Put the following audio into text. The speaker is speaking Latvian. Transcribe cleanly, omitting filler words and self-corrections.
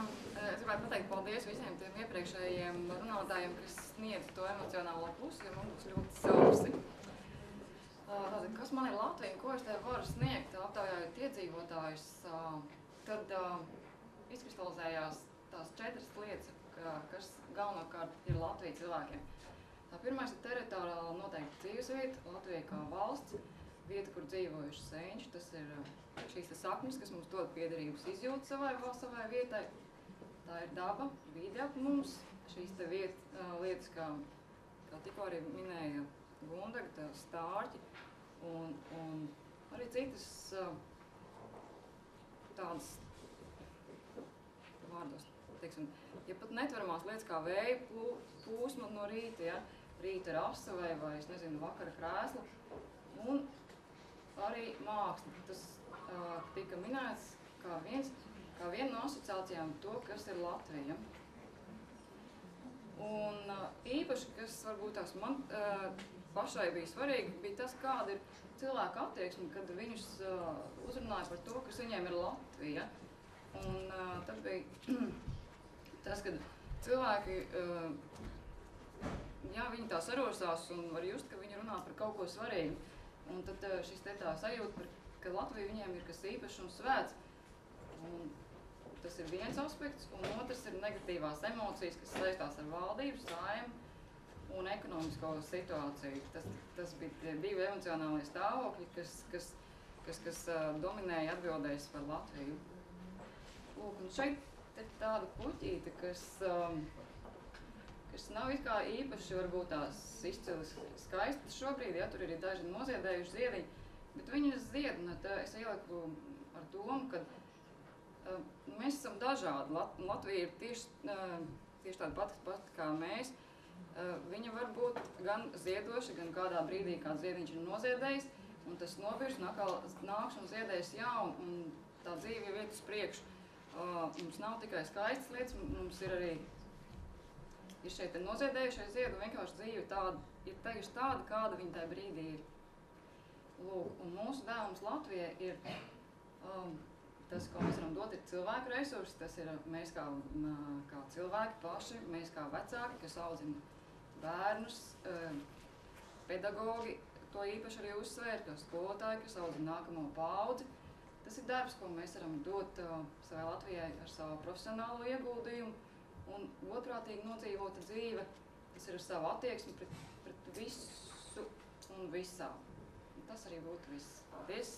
es gribētu pateikt paldies visiem tiem iepriekšējiem runātājiem, kas sniedz to emocionālo pusi, jo mums ļoti sausi. Kas man ir Latvija un ko es tev varu sniegt, aptaujājot iedzīvotājus, tad izkristalizējās tās 4 lietas, kas galvenokārt ir Latvija cilvēkiem. Pirmais ir teritoriāli noteikti dzīvesvieta, Latvija kā valsts, vieta, kur dzīvojuši senči, tas ir šīs saknes, kas mums dod piederības izjūtu savai vietai. Tā ir daba, vide ap mums, šīs te lietas, kā tikko arī minēja Gundaga, stārķi un arī citas tādas vārdos, teiksim, ja pat netveramās lietas kā vēja plūsma no rīta, ja, rīta rasa vai es nezinu, vakara krēsla, un arī māksla. Tas tika minēts kā viena no asociācijām to, kas ir Latvija. Un īpaši, kas varbūt tās man pašai bija svarīgi, bija tas, kāda ir cilvēka attieksme, kad viņus uzrunāja par to, kas viņiem ir Latvija. Un tad bija tas, kad cilvēki, jā, viņi tā sarosās un var just, ka viņi runā par kaut ko svarīgu. Un tad šis te tā sajūta, ka Latvija viņiem ir kas īpašs un svēts. Un tas ir viens aspekts, un otrs ir negatīvās emocijas, kas saistās ar valdību, Saeimu un ekonomisko situāciju. Tas bija tie 2 emocionālie stāvokļi, kas dominēja atbildēs par Latviju. Lūk, un šeit ir tāda puķīte, kas nav it kā īpaši varbūt tās izcils skaistas šobrīd, ja tur ir daži noziedējuši ziediņi, bet viņi zied, un es ieliku ar domu, ka mēs esam dažādi. Latvija ir tieši tāda pati kā mēs. Viņa var būt gan ziedoša, gan kādā brīdī kāds ziediņš ir noziedējis, un tas nobirs un atkal nāks un ziedēs jaunu, un tā dzīve jau iet uz priekšu. Mums nav tikai skaistas lietas, mums ir arī šeit noziedējušais ziedu, vienkārši dzīve ir tejuši tāda, kāda viņa tajā brīdī ir. Lūk, un mūsu dēvums Latvijai ir tas, ko mēs varam dot, ir cilvēku resursi, tas ir mēs kā cilvēki paši, mēs kā vecāki, kas audzina bērnus, pedagogi to īpaši arī uzsvēr, kā skolotāji, kas audzina nākamo paudzi. Tas ir darbs, ko mēs varam dot savai Latvijai ar savu profesionālo ieguldījumu, un godprātīgi nodzīvota dzīve, tas ir ar savu attieksmi pret visu un visā. Un tas arī būtu viss. Paldies!